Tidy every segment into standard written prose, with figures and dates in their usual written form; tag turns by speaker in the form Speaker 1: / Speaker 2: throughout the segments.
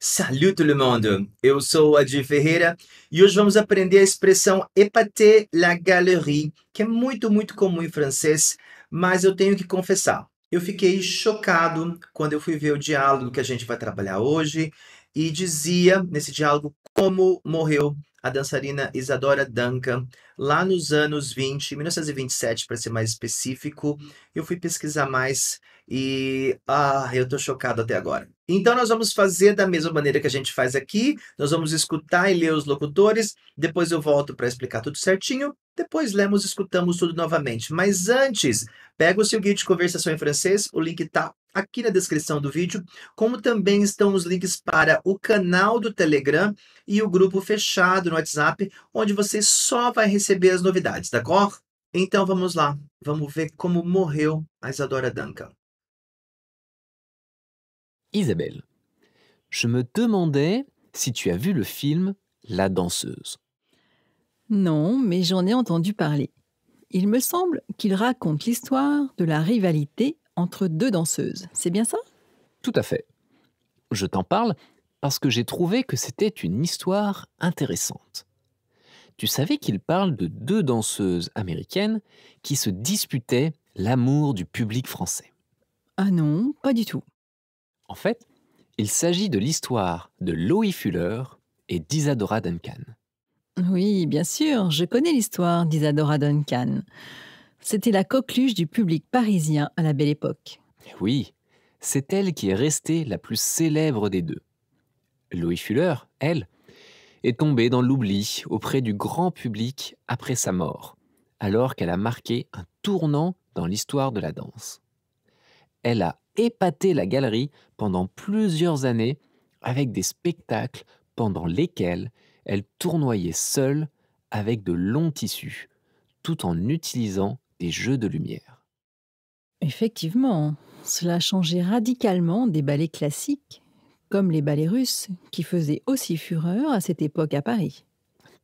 Speaker 1: Salut tout le monde! Eu sou o Adir Ferreira e hoje vamos aprender a expressão épater la galerie, que é muito comum em francês, mas eu tenho que confessar, eu fiquei chocado quando eu fui ver o diálogo que a gente vai trabalhar hoje e dizia nesse diálogo como morreu a dançarina Isadora Duncan lá nos anos 20, 1927 para ser mais específico. Eu fui pesquisar mais e eu tô chocado até agora. Então nós vamos fazer da mesma maneira que a gente faz aqui, nós vamos escutar e ler os locutores, depois eu volto para explicar tudo certinho, depois lemos e escutamos tudo novamente. Mas antes, pega o seu guia de conversação em francês, o link está aqui na descrição do vídeo, como também estão os links para o canal do Telegram e o grupo fechado no WhatsApp, onde você só vai receber as novidades, d'accord? Então vamos lá, vamos ver como morreu a Isadora Duncan.
Speaker 2: Isabelle, je me demandais si tu as vu le film La danseuse.
Speaker 3: Non, mais j'en ai entendu parler. Il me semble qu'il raconte l'histoire de la rivalité entre deux danseuses. C'est bien ça?
Speaker 2: Tout à fait. Je t'en parle parce que j'ai trouvé que c'était une histoire intéressante. Tu savais qu'il parle de deux danseuses américaines qui se disputaient l'amour du public français.
Speaker 3: Ah non, pas du tout.
Speaker 2: En fait, il s'agit de l'histoire de Loie Fuller et d'Isadora Duncan.
Speaker 3: Oui, bien sûr, je connais l'histoire d'Isadora Duncan. C'était la coqueluche du public parisien à la Belle Époque.
Speaker 2: Oui, c'est elle qui est restée la plus célèbre des deux. Loie Fuller, elle, est tombée dans l'oubli auprès du grand public après sa mort, alors qu'elle a marqué un tournant dans l'histoire de la danse. Elle a épaté la galerie pendant plusieurs années avec des spectacles pendant lesquels elle tournoyait seule avec de longs tissus, tout en utilisant des jeux de lumière.
Speaker 3: Effectivement, cela a changé radicalement des ballets classiques, comme les ballets russes, qui faisaient aussi fureur à cette époque à Paris.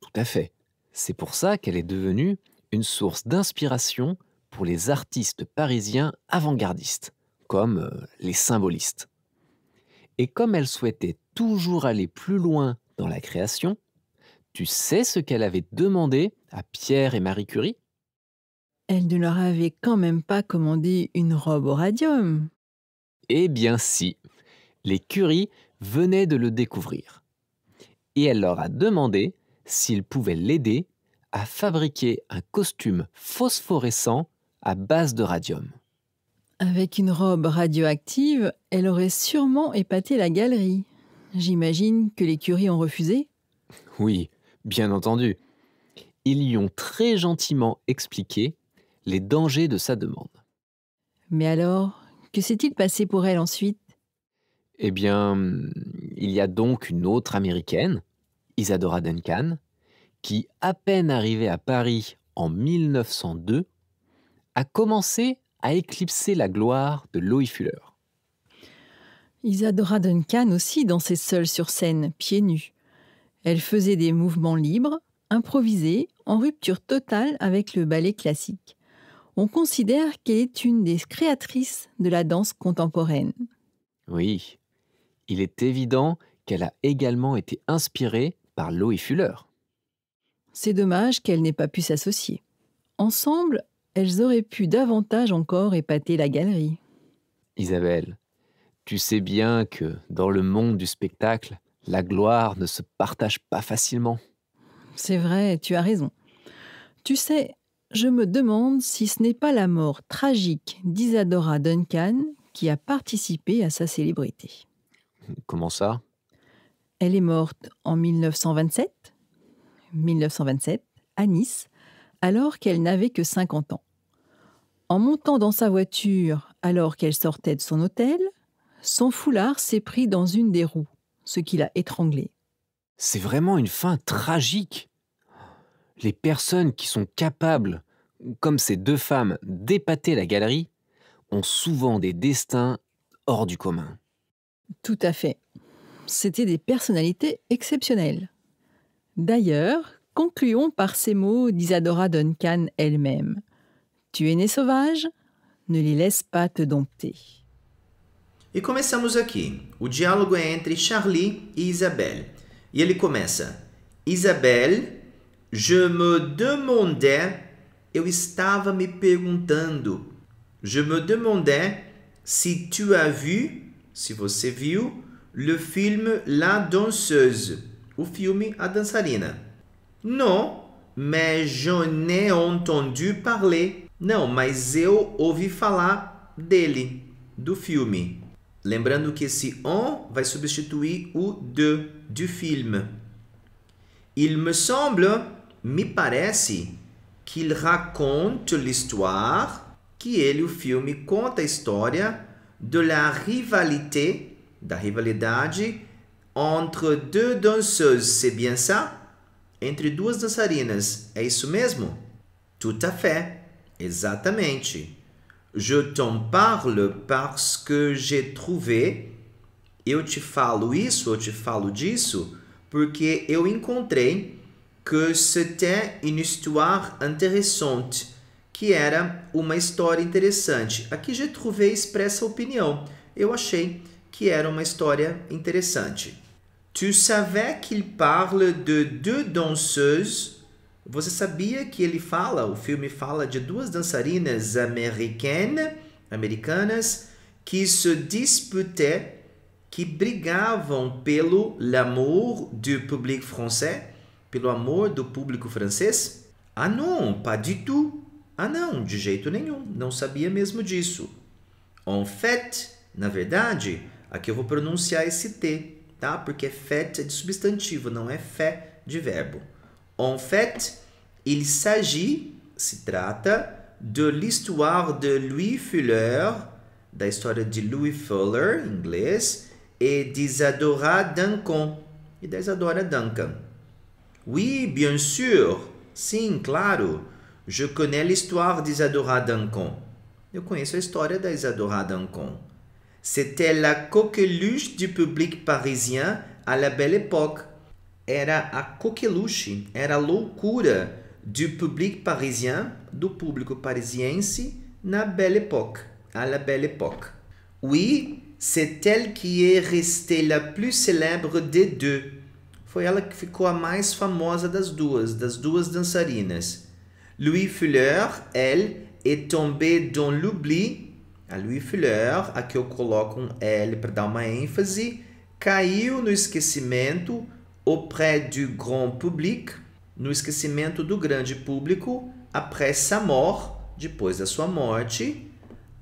Speaker 2: Tout à fait. C'est pour ça qu'elle est devenue une source d'inspiration pour les artistes parisiens avant-gardistes, comme les symbolistes. Et comme elle souhaitait toujours aller plus loin dans la création, tu sais ce qu'elle avait demandé à Pierre et Marie Curie?
Speaker 3: Elle ne leur avait quand même pas commandé une robe au radium.
Speaker 2: Eh bien si, les Curie venaient de le découvrir. Et elle leur a demandé s'ils pouvaient l'aider à fabriquer un costume phosphorescent à base de radium.
Speaker 3: Avec une robe radioactive, elle aurait sûrement épaté la galerie. J'imagine que les Curie ont refusé.
Speaker 2: Oui, bien entendu. Ils lui ont très gentiment expliqué les dangers de sa demande.
Speaker 3: Mais alors, que s'est-il passé pour elle ensuite?
Speaker 2: Eh bien, il y a donc une autre américaine, Isadora Duncan, qui, à peine arrivée à Paris en 1902, a commencé à éclipser la gloire de Loie Fuller.
Speaker 3: Isadora Duncan aussi dansait seule sur scène, pieds nus. Elle faisait des mouvements libres, improvisés, en rupture totale avec le ballet classique. On considère qu'elle est une des créatrices de la danse contemporaine.
Speaker 2: Oui, il est évident qu'elle a également été inspirée par Loie Fuller.
Speaker 3: C'est dommage qu'elles n'aient pas pu s'associer. Ensemble, elles auraient pu davantage encore épater la galerie.
Speaker 2: Isabelle, tu sais bien que dans le monde du spectacle, la gloire ne se partage pas facilement.
Speaker 3: C'est vrai, tu as raison. Tu sais, je me demande si ce n'est pas la mort tragique d'Isadora Duncan qui a participé à sa célébrité.
Speaker 2: Comment ça?
Speaker 3: Elle est morte en 1927, à Nice, alors qu'elle n'avait que 50 ans. En montant dans sa voiture alors qu'elle sortait de son hôtel, son foulard s'est pris dans une des roues, ce qui l'a étranglée.
Speaker 2: C'est vraiment une fin tragique. Les personnes qui sont capables, comme ces deux femmes, d'épater la galerie, ont souvent des destins hors du commun.
Speaker 3: Tout à fait. C'étaient des personnalités exceptionnelles. D'ailleurs, concluons par ces mots d'Isadora Duncan elle-même. Tu es né sauvage, ne les laisse pas te dompter.
Speaker 1: E começamos aqui. O diálogo é entre Charlie e Isabelle. E ele começa: Isabelle, je me demandais, eu estava me perguntando. Je me demandais si tu as vu, se você viu, le film La Danseuse, o filme A Dançarina. Non, mais j'en ai entendu parler. Não, mas eu ouvi falar dele, do filme. Lembrando que esse on vai substituir o de, du film. Il me semble, me parece, qu'il raconte l'histoire, que ele, o filme, conta a história de la rivalité, da rivalidade, entre deux danseuses, c'est bien ça? Entre duas dançarinas, é isso mesmo? Tout à fait, exatamente. Je t'en parle parce que j'ai trouvé, eu te falo isso, eu te falo disso, porque eu encontrei que c'était une histoire intéressante, que era uma história interessante. Aqui j'ai trouvé expressa opinião. Eu achei que era uma história interessante. Tu savais qu'il parle de deux danseuses? Você sabia que ele fala, o filme fala de duas dançarinas americanas, que se disputaient, que brigavam pelo l'amour du public français, pelo amor do público francês? Ah non, pas du tout. Ah não, de jeito nenhum, não sabia mesmo disso. En fait, na verdade, aqui eu vou pronunciar esse T, tá? Porque fait é de substantivo, não é fé de verbo. En fait, il s'agit, se trata, de l'histoire de Louis Fuller, da história de Louis Fuller, em inglês, e d'Isadora Duncan, e da Isadora Duncan. Oui, bien sûr, sim, claro, je connais l'histoire d'Isadora Duncan. Eu conheço a história da Isadora Duncan. C'était la coqueluche du public parisien à la Belle Époque. Era a coqueluche, era a loucura du public parisien, do público parisiense, na Belle Époque, à la Belle Époque. Oui, c'est elle qui est restée la plus célèbre des deux. Foi ela que ficou a mais famosa das duas dançarinas. Louis Fuller, elle, est tombée dans l'oubli. A Louis Fuller, aqui eu coloco um L para dar uma ênfase, caiu no esquecimento auprès du grand public, no esquecimento do grande público, après sa mort, depois da sua morte,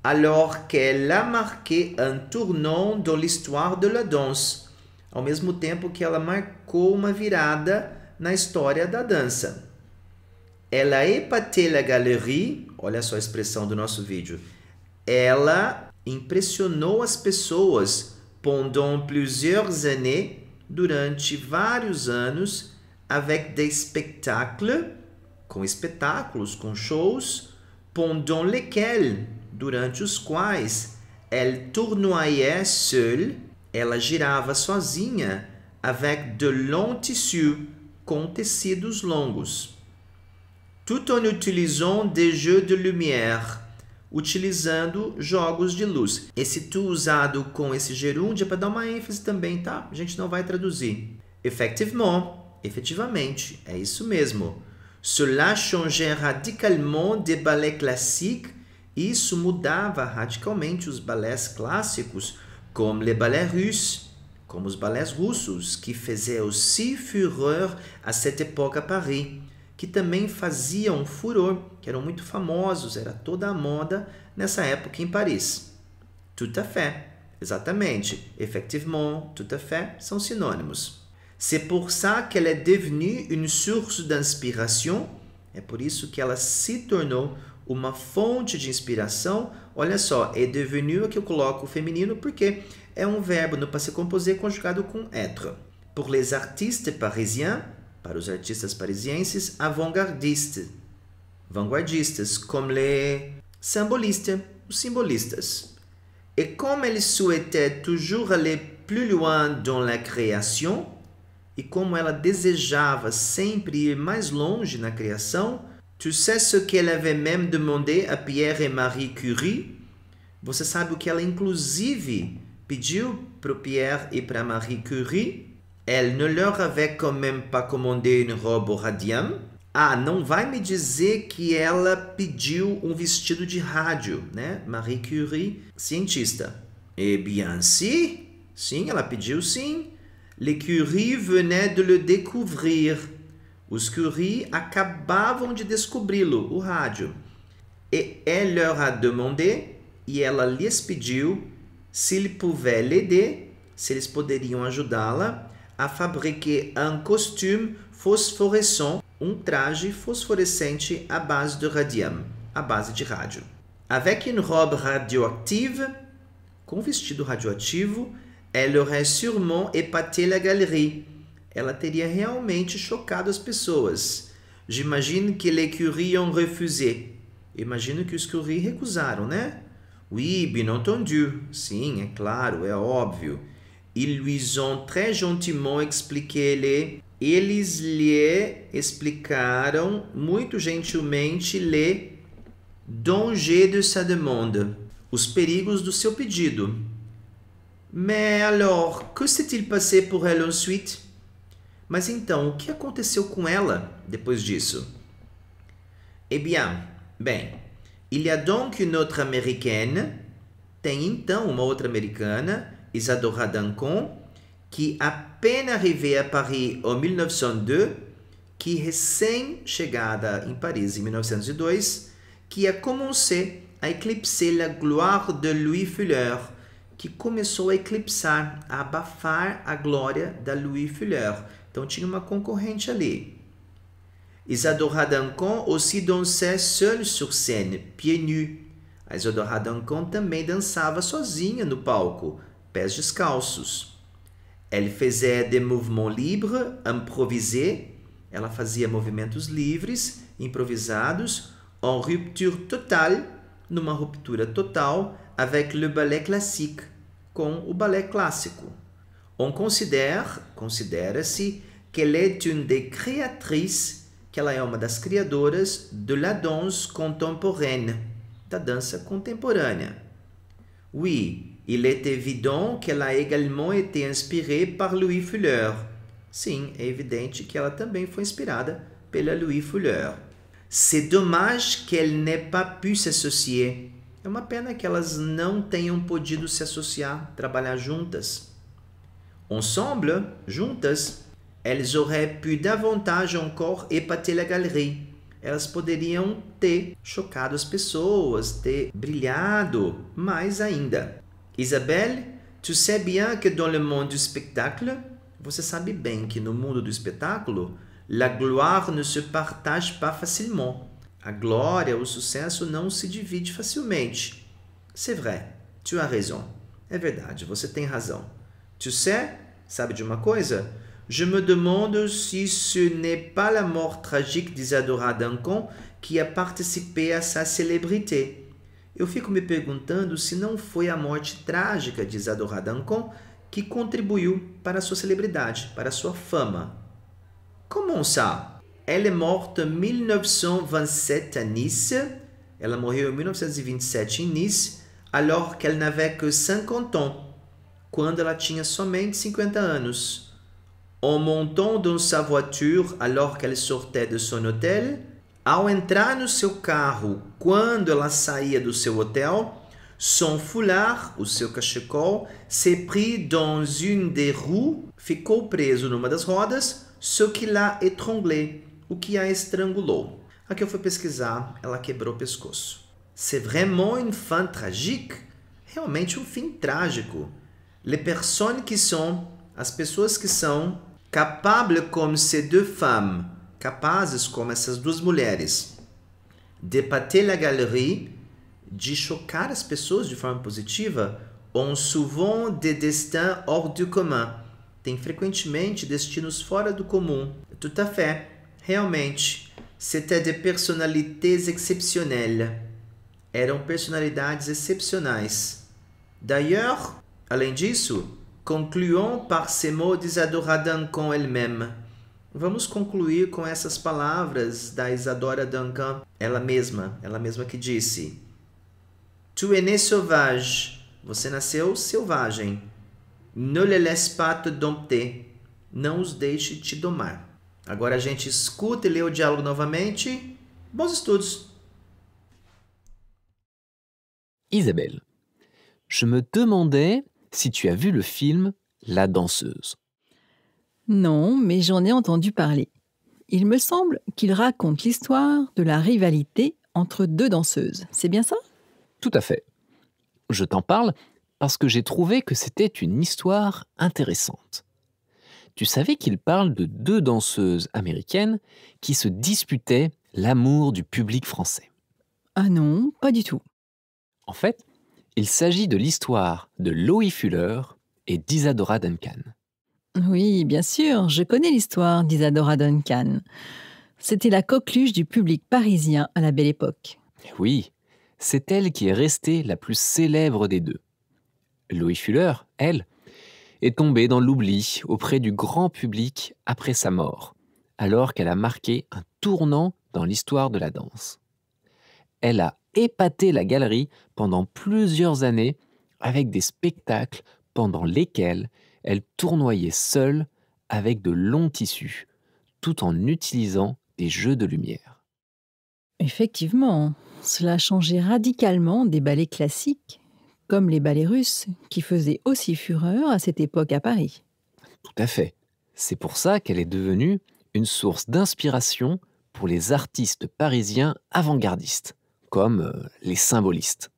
Speaker 1: alors qu'elle a marqué un tournant dans l'histoire de la danse, ao mesmo tempo que ela marcou uma virada na história da dança. Elle a épaté la galerie, olha só a expressão do nosso vídeo, ela impressionou as pessoas pendant plusieurs années, durante vários anos, avec des spectacles, com espetáculos, com shows, pendant lesquels, durante os quais, elle tournoyait seule, ela girava sozinha, avec de longs tissus, com tecidos longos. Tout en utilisant des jeux de lumière, utilizando jogos de luz. Esse tu usado com esse gerúndio é para dar uma ênfase também, tá? A gente não vai traduzir. Effectivement, efetivamente, é isso mesmo. Cela changeait radicalement des ballets classiques. Isso mudava radicalmente os balés clássicos, comme les ballets russes, como os balés russos, que faisaient aussi fureur à cette époque à Paris, que também faziam furor, que eram muito famosos, era toda a moda nessa época em Paris. Tout à fait, exatamente. Effectivement, tout à fait, são sinônimos. C'est pour ça qu'elle est devenue une source d'inspiration. É por isso que ela se tornou uma fonte de inspiração. Olha só, est devenue, aqui eu coloco o feminino porque é um verbo no passé composé conjugado com être. Pour les artistes parisiens, para os artistas parisienses, avant-gardistes, vanguardistas, comme les symbolistes, os simbolistas. Et comme elle souhaitait toujours aller plus loin dans la création, e como ela desejava sempre ir mais longe na criação, tu sais ce qu'elle avait même demandé à Pierre et Marie Curie? Você sabe o que ela inclusive pediu para o Pierre e para Marie Curie. Elle ne leur avait quand même pas commandé une robe radium. Ah, não vai me dizer que ela pediu um vestido de rádio, né? Marie Curie, cientista. Eh bien, si. Sim, ela pediu sim. Les Curie venaient de le découvrir. Os Curie acabavam de descobri-lo, o rádio. Et elle leur a demandé, e ela lhes pediu, s'ils pouvaient l'aider, se eles poderiam ajudá-la, a fabriquer un costume phosphorescent, um traje fosforescente à base de radium, à base de rádio. Avec une robe radioactive, com um vestido radioativo, elle aurait sûrement épaté la galerie. Ela teria realmente chocado as pessoas. J'imagine que les Curie ont refusé. Imagino que os Curie recusaram, né? Oui, bien entendu. Sim, é claro, é óbvio. Ils lui ont très gentiment expliqué eles lhe explicaram muito gentilmente les dangers de sa demande, os perigos do seu pedido. Mais alors, que s'est-il passé pour elle ensuite? Mas então, o que aconteceu com ela depois disso? Eh bien, bem, il y a donc une autre américaine, tem então uma outra americana, Isadora Duncan, qui à peine arrivée à Paris en 1902, que recém-chegada em Paris em 1902, qui a commencé à éclipser la gloire de Louis Fuller, que começou a eclipsar, a abafar a glória da Louis Fuller. Então tinha uma concorrente ali. Isadora Duncan aussi dansait seule sur scène, pieds nus. A Isadora Duncan também dançava sozinha no palco, pés descalços. Elle faisait des mouvements libres, improvisés. Ela fazia movimentos livres, improvisados, en rupture totale, numa ruptura total, avec le ballet classique, com o ballet clássico. On considera-se qu'elle est une des créatrices, que ela é uma das criadoras de la danse contemporaine, da dança contemporânea. Oui, il est évident qu'elle a également été inspirée par Louis Fuller. Sim, é evidente que ela também foi inspirada pela Louis Fuller. C'est dommage qu'elle n'ait pas pu s'associer. É uma pena que elas não tenham podido se associar, trabalhar juntas. Ensemble, juntas, elles auraient pu davantage encore épater la galerie. Elas poderiam ter chocado as pessoas, ter brilhado mais ainda. Isabelle, tu sais bien que dans le monde du spectacle, você sabe bem que no mundo do espetáculo, la gloire ne se partage pas facilement. A glória, o sucesso não se divide facilmente. C'est vrai, tu as raison. É verdade, você tem razão. Tu sais, sabe de uma coisa? Je me demande si ce n'est pas la mort tragique d'Isadora Duncan qui a participé à sa célébrité. Eu fico me perguntando se não foi a morte trágica de Isadora Duncan que contribuiu para a sua celebridade, para a sua fama. Comment ça? Elle est morte en 1927 à Nice. Ela morreu em 1927 em Nice, alors qu'elle n'avait que 50 ans, quando ela tinha somente 50 anos. En montant dans sa voiture alors qu'elle sortait de son hôtel, ao entrar no seu carro quando ela saía do seu hotel, son foulard, o seu cachecol, s'est pris dans une des roues, ficou preso numa das rodas, ce qui l'a étranglé, o que a estrangulou. Aqui eu fui pesquisar, ela quebrou o pescoço. C'est vraiment une fin tragique? Realmente um fim trágico. Les personnes qui sont, as pessoas que são, capables comme ces deux femmes, capazes como essas duas mulheres, d'épater la galerie, de chocar as pessoas de forma positiva, ont souvent des destins hors du commun. Tem frequentemente destinos fora do comum. Tout à fait. Realmente. C'était des personnalités exceptionnelles. Eram personalidades excepcionais. D'ailleurs, além disso, concluons par ces mots d'Isadora Duncan elle-même. Vamos concluir com essas palavras da Isadora Duncan, ela mesma que disse: Tu es né sauvage, Você nasceu selvagem. Ne les laisse pas te dompter. Não os deixe te domar. Agora a gente escuta e lê o diálogo novamente. Bons estudos!
Speaker 2: Isabelle, je me demandais si tu as vu le film La danseuse.
Speaker 3: Non, mais j'en ai entendu parler. Il me semble qu'il raconte l'histoire de la rivalité entre deux danseuses. C'est bien ça?
Speaker 2: Tout à fait. Je t'en parle parce que j'ai trouvé que c'était une histoire intéressante. Tu savais qu'il parle de deux danseuses américaines qui se disputaient l'amour du public français.
Speaker 3: Ah non, pas du tout.
Speaker 2: En fait, il s'agit de l'histoire de Loie Fuller et d'Isadora Duncan.
Speaker 3: Oui, bien sûr, je connais l'histoire d'Isadora Duncan. C'était la coqueluche du public parisien à la Belle Époque.
Speaker 2: Oui, c'est elle qui est restée la plus célèbre des deux. Loie Fuller, elle, est tombée dans l'oubli auprès du grand public après sa mort, alors qu'elle a marqué un tournant dans l'histoire de la danse. Elle a épaté la galerie pendant plusieurs années avec des spectacles pendant lesquels elle tournoyait seule avec de longs tissus, tout en utilisant des jeux de lumière.
Speaker 3: Effectivement, cela changeait radicalement des ballets classiques, comme les ballets russes, qui faisaient aussi fureur à cette époque à Paris.
Speaker 2: Tout à fait. C'est pour ça qu'elle est devenue une source d'inspiration pour les artistes parisiens avant-gardistes, comme les symbolistes.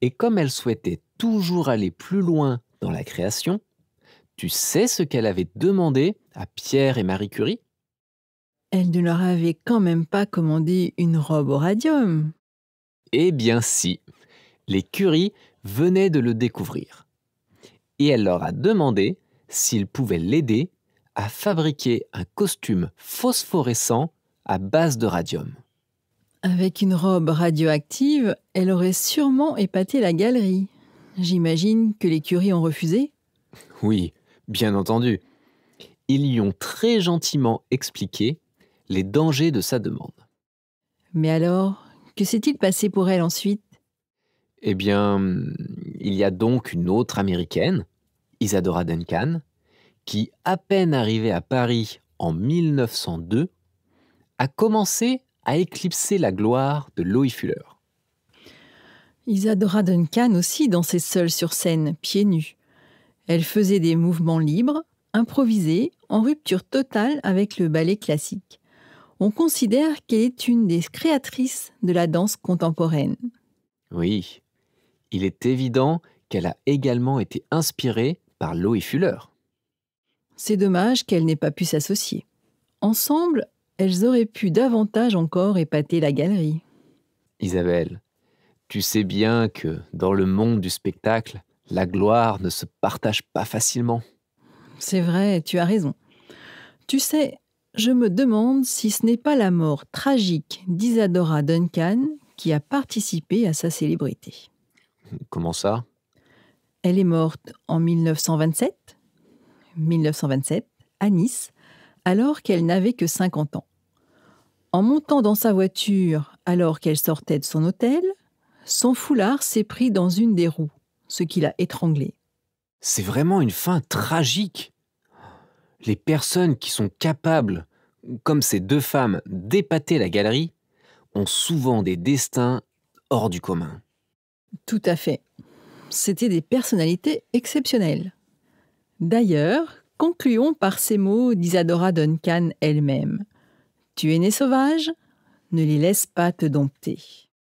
Speaker 2: Et comme elle souhaitait toujours aller plus loin dans la création, tu sais ce qu'elle avait demandé à Pierre et Marie Curie?
Speaker 3: Elle ne leur avait quand même pas commandé une robe au radium.
Speaker 2: Eh bien si, les Curie venaient de le découvrir. Et elle leur a demandé s'ils pouvaient l'aider à fabriquer un costume phosphorescent à base de radium.
Speaker 3: Avec une robe radioactive, elle aurait sûrement épaté la galerie. J'imagine que les Curie ont refusé.
Speaker 2: Oui, bien entendu. Ils lui ont très gentiment expliqué les dangers de sa demande.
Speaker 3: Mais alors, que s'est-il passé pour elle ensuite?
Speaker 2: Eh bien, il y a donc une autre américaine, Isadora Duncan, qui, à peine arrivée à Paris en 1902, a commencé à éclipser la gloire de Loie Fuller.
Speaker 3: Isadora Duncan aussi dansait seule sur scène, pieds nus. Elle faisait des mouvements libres, improvisés, en rupture totale avec le ballet classique. On considère qu'elle est une des créatrices de la danse contemporaine.
Speaker 2: Oui, il est évident qu'elle a également été inspirée par Loie Fuller.
Speaker 3: C'est dommage qu'elle n'ait pas pu s'associer. Ensemble, elles auraient pu davantage encore épater la galerie.
Speaker 2: Isabelle, tu sais bien que dans le monde du spectacle, la gloire ne se partage pas facilement.
Speaker 3: C'est vrai, tu as raison. Tu sais, je me demande si ce n'est pas la mort tragique d'Isadora Duncan qui a participé à sa célébrité.
Speaker 2: Comment ça?
Speaker 3: Elle est morte en 1927, à Nice, alors qu'elle n'avait que 50 ans. En montant dans sa voiture alors qu'elle sortait de son hôtel, son foulard s'est pris dans une des roues, ce qui l'a étranglée.
Speaker 2: C'est vraiment une fin tragique. Les personnes qui sont capables, comme ces deux femmes, d'épater la galerie, ont souvent des destins hors du commun.
Speaker 3: Tout à fait. C'étaient des personnalités exceptionnelles. D'ailleurs, concluons par ces mots d'Isadora Duncan elle-même. « Tu es né sauvage, ne les laisse pas te dompter. »